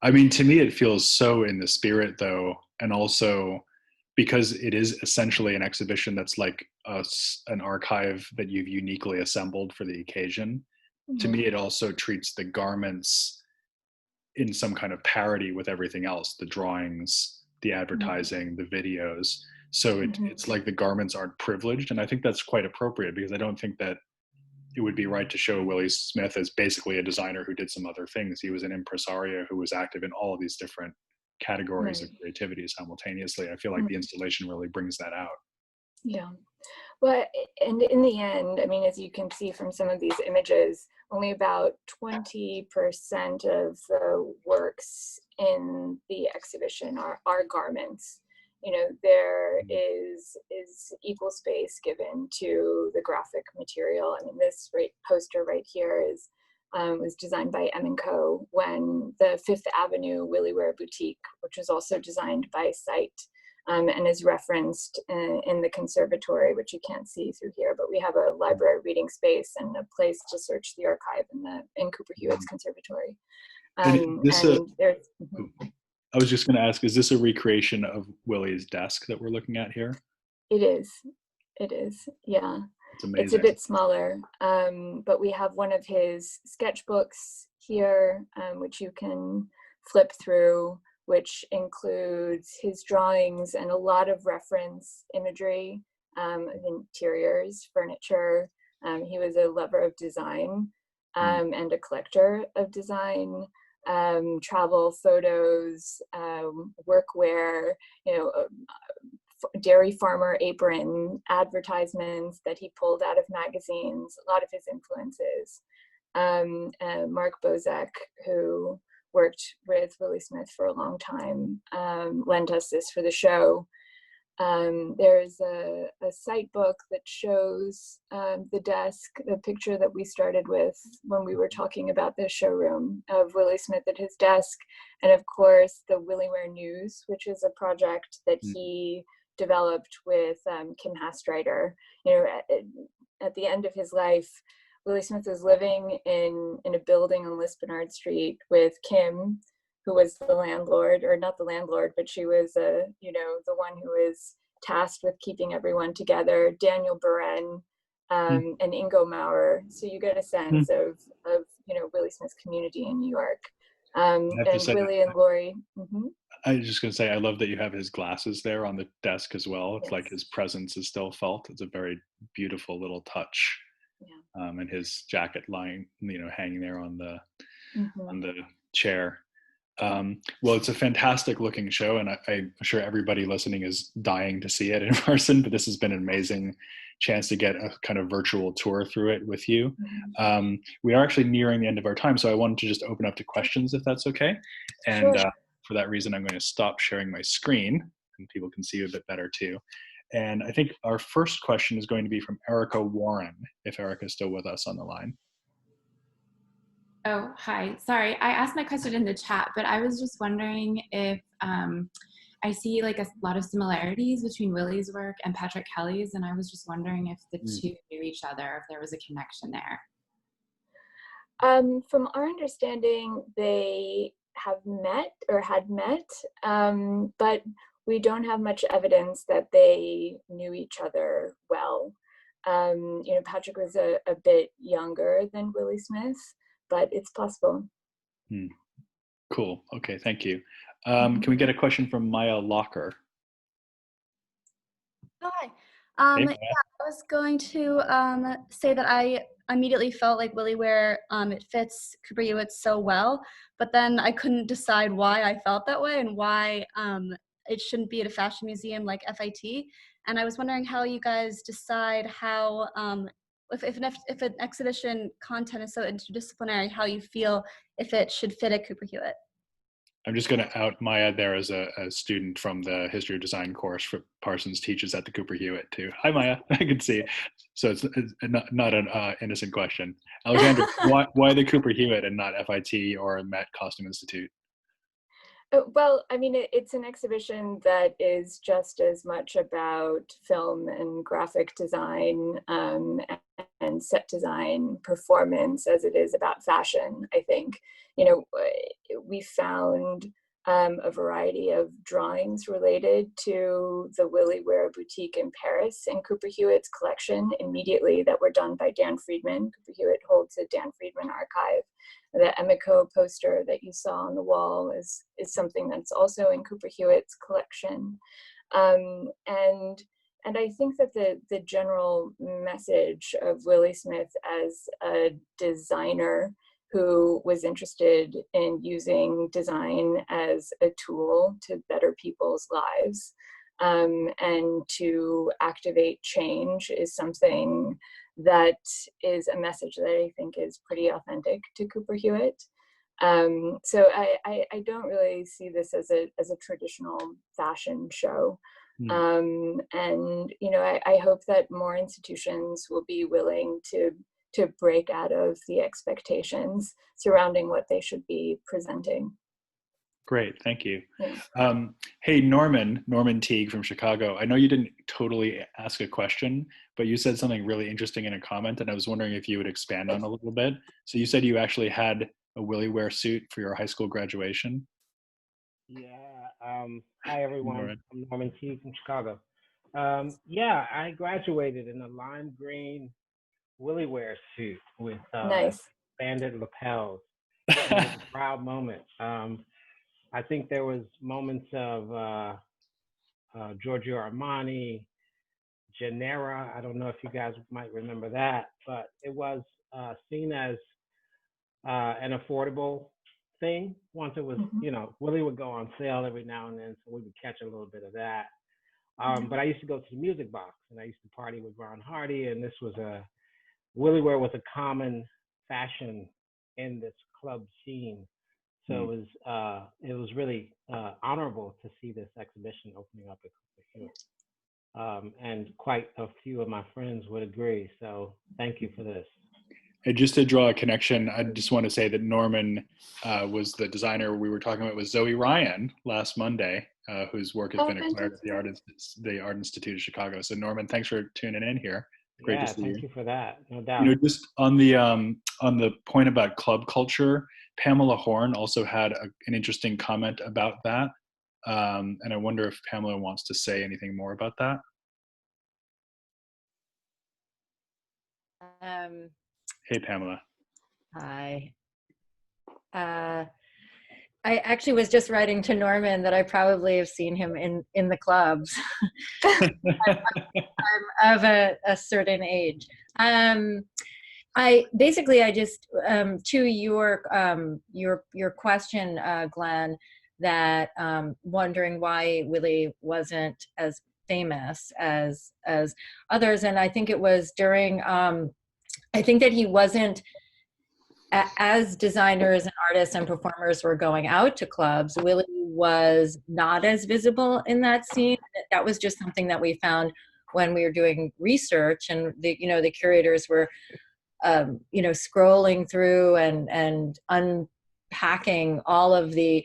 I mean, to me, it feels so in the spirit, though, and also because it is essentially an exhibition that's like an archive that you've uniquely assembled for the occasion. To me, it also treats the garments in some kind of parody with everything else, the drawings, the advertising, the videos. So it's like the garments aren't privileged. And I think that's quite appropriate, because I don't think that it would be right to show Willi Smith as basically a designer who did some other things. He was an impresario who was active in all of these different categories of creativity simultaneously. I feel like the installation really brings that out. Yeah. Well, and in the end, I mean, as you can see from some of these images, only about 20% of the works in the exhibition are garments. There is equal space given to the graphic material. I mean, this poster right here was designed by M&Co when the Fifth Avenue WilliWear boutique, which was also designed by Site, and is referenced in the conservatory, which you can't see through here, but we have a library reading space and a place to search the archive in Cooper Hewitt's conservatory. I was just going to ask, is this a recreation of Willi's desk that we're looking at here? It is, yeah. It's amazing. It's a bit smaller, but we have one of his sketchbooks here, which you can flip through, which includes his drawings and a lot of reference imagery of interiors, furniture. He was a lover of design and a collector of design. Travel photos, workwear, dairy farmer apron advertisements that he pulled out of magazines, a lot of his influences. Mark Bozek, who worked with Willi Smith for a long time, lent us this for the show. There's a site book that shows the desk, the picture that we started with when we were talking about the showroom of Willi Smith at his desk. And of course, the Williwear News, which is a project that he developed with Kim Hastreiter. You know, at the end of his life, Willi Smith was living in a building on Lispenard Street with Kim, who was the landlord, or not the landlord, but she was, you know, the one who was tasked with keeping everyone together, Daniel Buren, and Ingo Maurer. So you get a sense of, you know, Willi Smith's community in New York. And Willi and Lori. I was just going to say, I love that you have his glasses there on the desk as well. It's Yes. like his presence is still felt. It's a very beautiful little touch. Yeah. And his jacket lying, you know, hanging there on the chair. Well, it's a fantastic looking show, and I'm sure everybody listening is dying to see it in person, but this has been an amazing chance to get a kind of virtual tour through it with you. We are actually nearing the end of our time, so I wanted to just open up to questions, if that's okay. And Sure. for that reason, I'm going to stop sharing my screen, and people can see you a bit better too. And I think our first question is going to be from Erica Warren, if Erica's still with us on the line. Oh, hi. Sorry, I asked my question in the chat, but I was just wondering if I see like a lot of similarities between Willi's work and Patrick Kelly's, and I was just wondering if the two knew each other, if there was a connection there. From our understanding, they have met or had met, but we don't have much evidence that they knew each other well. You know, Patrick was a bit younger than Willi Smith, but it's possible. Cool. Okay, thank you. Can we get a question from Maya Locker? Hi. Hey, yeah, I was going to say that I immediately felt like Williwear, it fits Cooper Hewitt so well, but then I couldn't decide why I felt that way and why it shouldn't be at a fashion museum like FIT. And I was wondering how you guys decide how, if an exhibition content is so interdisciplinary, how you feel if it should fit at Cooper Hewitt. I'm just going to out Maya there as a student from the History of Design course for Parsons teaches at the Cooper Hewitt too. Hi, Maya. I can see. So it's not an innocent question. Alexandra, why the Cooper Hewitt and not FIT or Met Costume Institute? Well, I mean, it's an exhibition that is just as much about film and graphic design and set design performance as it is about fashion, I think. You know, we found a variety of drawings related to the Williwear boutique in Paris in Cooper Hewitt's collection immediately that were done by Dan Friedman. Cooper Hewitt holds a Dan Friedman archive. The Emiko poster that you saw on the wall is something that's also in Cooper Hewitt's collection. And I think that the general message of Willi Smith as a designer who was interested in using design as a tool to better people's lives and to activate change is something that is a message that I think is pretty authentic to Cooper Hewitt. So I don't really see this as a traditional fashion show. And you know, I hope that more institutions will be willing to break out of the expectations surrounding what they should be presenting. Great, thank you. Yeah. Hey, Norman Teague from Chicago. I know you didn't totally ask a question, but you said something really interesting in a comment, and I was wondering if you would expand on a little bit. So you said you actually had a Williwear suit for your high school graduation? Yeah. Hi, everyone. Norman. I'm Norman Teague from Chicago. Yeah, I graduated in a lime green Williwear suit with Nice. banded lapels. It was a proud moment. I think there was moments of Giorgio Armani, Genera. I don't know if you guys might remember that, but it was seen as an affordable thing. Once it was, you know, Willi would go on sale every now and then, so we would catch a little bit of that. But I used to go to the Music Box, and I used to party with Ron Hardy, and this was Williwear was a common fashion in this club scene. So it was really honorable to see this exhibition opening up at Cooper Hewitt. and quite a few of my friends would agree. So thank you for this. And just to draw a connection, I just want to say that Norman was the designer we were talking about with Zoe Ryan last Monday, whose work has been acquired at the Art Institute of Chicago. So Norman, thanks for tuning in here. Great to see you. Thank you for that. No doubt. You know, just on the point about club culture, Pamela Horn also had an interesting comment about that. And I wonder if Pamela wants to say anything more about that. Hey, Pamela. Hi. I actually was just writing to Norman that I probably have seen him in the clubs. I'm of a certain age. I just to your question, Glenn, that wondering why Willi wasn't as famous as others, and I think it was during. I think that he wasn't, as designers and artists and performers were going out to clubs, Willi was not as visible in that scene. That was just something that we found when we were doing research, and the curators were, scrolling through and unpacking all of the,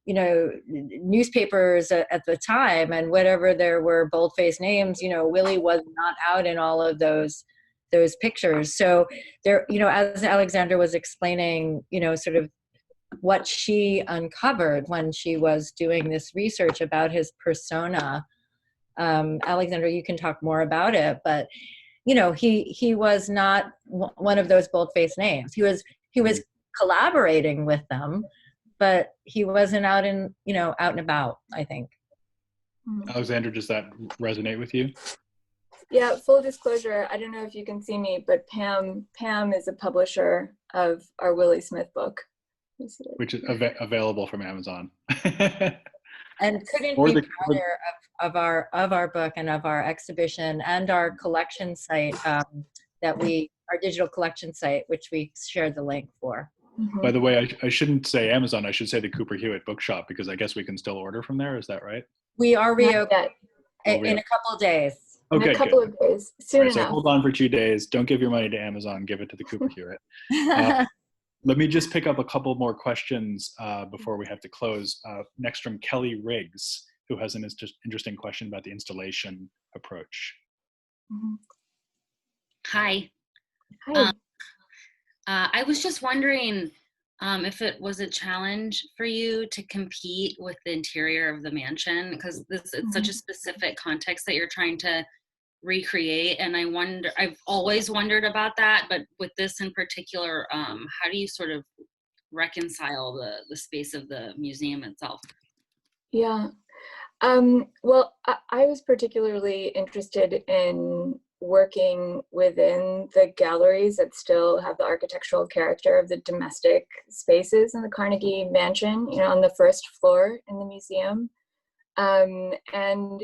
newspapers at the time, and whatever there were bold-faced names, Willi was not out in all of those pictures. So there, as Alexandra was explaining, sort of what she uncovered when she was doing this research about his persona. Alexandra, you can talk more about it, but he was not one of those bold-faced names. He was collaborating with them, but he wasn't out and about, I think. Alexandra, does that resonate with you? Yeah, full disclosure, I don't know if you can see me, but Pam is a publisher of our Willi Smith book. Which is available from Amazon. And couldn't be prouder of our book and of our exhibition and our collection site, our digital collection site, which we shared the link for. Mm-hmm. By the way, I shouldn't say Amazon, I should say the Cooper Hewitt bookshop, because I guess we can still order from there, is that right? We are reopened in a couple of days. Okay, in a couple of days, soon enough. So hold on for 2 days. Don't give your money to Amazon. Give it to the Cooper Hewitt. Let me just pick up a couple more questions before we have to close. Next from Kelly Riggs, who has an interesting question about the installation approach. Mm-hmm. Hi. Hi. I was just wondering if it was a challenge for you to compete with the interior of the mansion, because it's such a specific context that you're trying to recreate, and I've always wondered about that, but with this in particular, how do you sort of reconcile the space of the museum itself? Yeah, well, I was particularly interested in working within the galleries that still have the architectural character of the domestic spaces in the Carnegie Mansion, on the first floor in the museum. And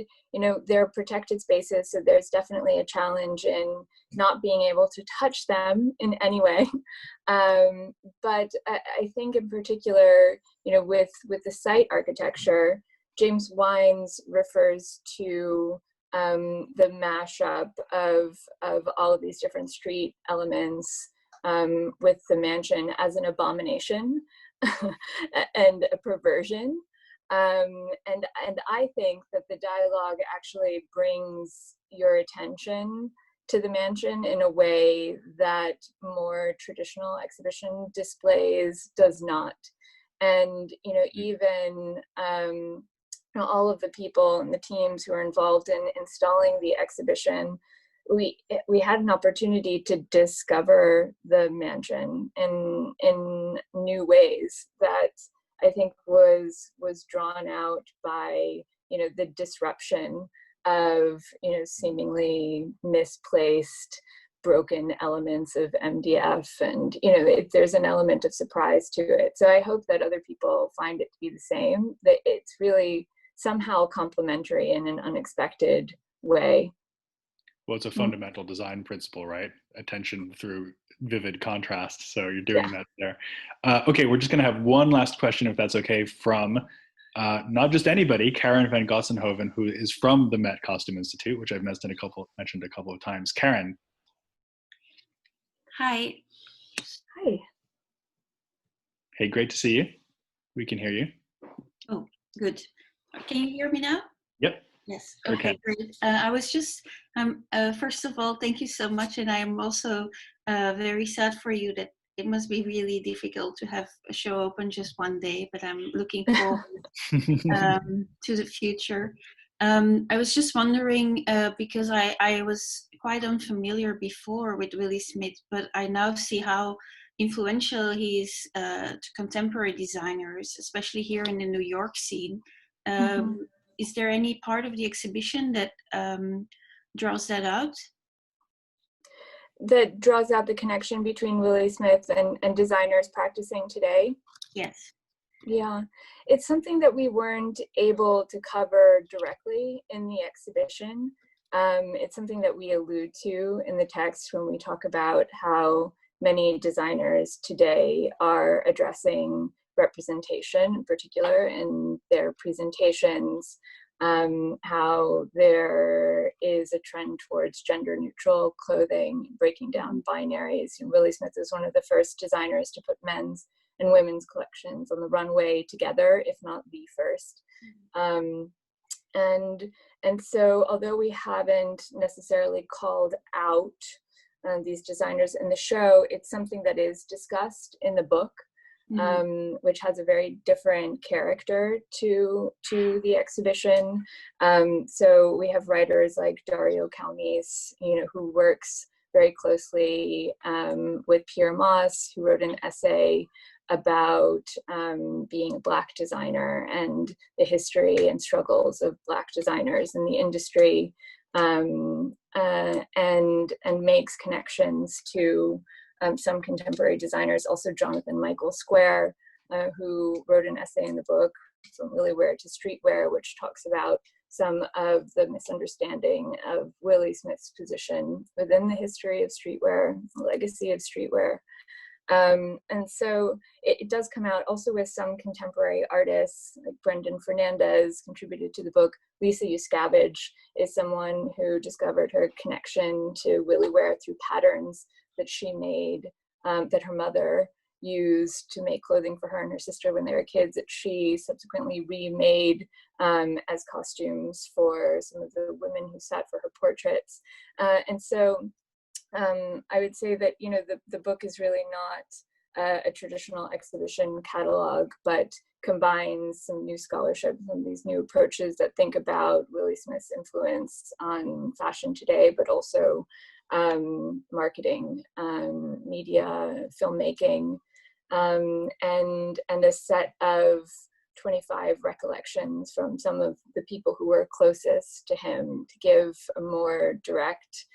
they're protected spaces, so there's definitely a challenge in not being able to touch them in any way. But I think in particular, with the site architecture, James Wines refers to the mashup of all of these different street elements with the mansion as an abomination and a perversion. And I think that the dialogue actually brings your attention to the mansion in a way that more traditional exhibition displays does not. And even all of the people and the teams who are involved in installing the exhibition, we had an opportunity to discover the mansion in new ways that I think was drawn out by the disruption of seemingly misplaced, broken elements of MDF, and there's an element of surprise to it. So I hope that other people find it to be the same, that it's really somehow complementary in an unexpected way. Well, it's a fundamental design principle, right? Attention through vivid contrast. So you're doing that there. Okay, we're just going to have one last question, if that's okay, from not just anybody, Karen van Gossenhoven, who is from the Met Costume Institute, which I've mentioned a couple of times. Karen. Hi. Hi. Hey, great to see you. We can hear you. Oh, good. Can you hear me now? Yep. Yes. Okay, great. I was just, first of all, thank you so much. And I am also very sad for you that it must be really difficult to have a show open just one day, but I'm looking forward to the future. I was just wondering, because I was quite unfamiliar before with Willi Smith, but I now see how influential he is to contemporary designers, especially here in the New York scene. Is there any part of the exhibition that draws that out? That draws out the connection between Willi Smith and designers practicing today? Yes. Yeah, it's something that we weren't able to cover directly in the exhibition. It's something that we allude to in the text when we talk about how many designers today are addressing representation in particular in their presentations, how there is a trend towards gender neutral clothing, breaking down binaries. Willi Smith is one of the first designers to put men's and women's collections on the runway together, if not the first. And so although we haven't necessarily called out these designers in the show, it's something that is discussed in the book, which has a very different character to the exhibition. So we have writers like Dario Calmes, who works very closely with Pierre Moss, who wrote an essay about being a Black designer and the history and struggles of Black designers in the industry, and makes connections to some contemporary designers. Also Jonathan Michael Square, who wrote an essay in the book, From Willi Wear to Streetwear, which talks about some of the misunderstanding of Willi Smith's position within the history of streetwear, the legacy of streetwear. And so it does come out also with some contemporary artists, like Brendan Fernandez contributed to the book. Lisa Yuskavage is someone who discovered her connection to Willi Wear through patterns that she made, that her mother used to make clothing for her and her sister when they were kids, that she subsequently remade as costumes for some of the women who sat for her portraits. And so I would say that, the book is really not a traditional exhibition catalog, but combines some new scholarship, some of these new approaches that think about Willi Smith's influence on fashion today, but also marketing, media, filmmaking, and a set of 25 recollections from some of the people who were closest to him to give a more direct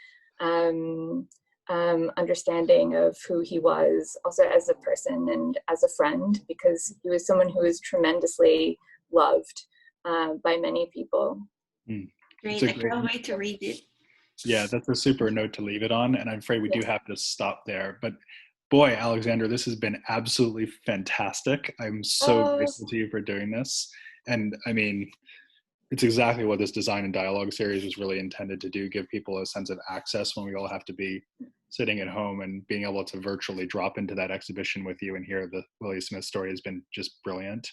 understanding of who he was, also as a person and as a friend, because he was someone who was tremendously loved by many people. Great, I can't wait to read it. Yeah, that's a super note to leave it on, and I'm afraid we do have to stop there. But boy, Alexandra, this has been absolutely fantastic. I'm so grateful to you for doing this. And I mean, it's exactly what this Design and Dialogue series was really intended to do, give people a sense of access when we all have to be sitting at home, and being able to virtually drop into that exhibition with you and hear the Willi Smith story has been just brilliant.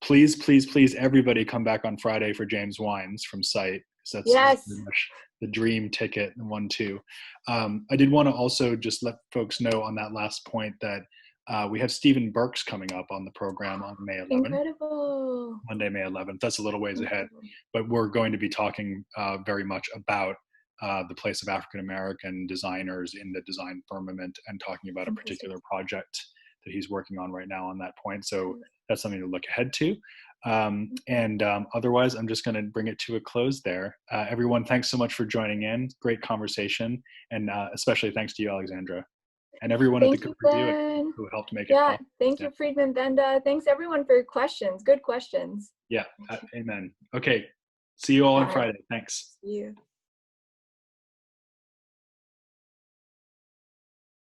Please, please, please, everybody come back on Friday for James Wines from Site. That's pretty much the dream ticket, 1-2. I did want to also just let folks know on that last point that we have Stephen Burks coming up on the program on May 11th. Incredible. Monday, May 11th. That's a little ways ahead, but we're going to be talking very much about the place of African-American designers in the design firmament, and talking about a particular project that he's working on right now on that point. So that's something to look ahead to. Otherwise, I'm just going to bring it to a close there. Everyone, thanks so much for joining in. Great conversation. And especially thanks to you, Alexandra, and everyone at the Cooper Hewitt who helped make it possible. Thank you, Friedman Benda. Thanks everyone for your questions. Good questions. Yeah, amen. Okay, see you all on Friday. Thanks. See you.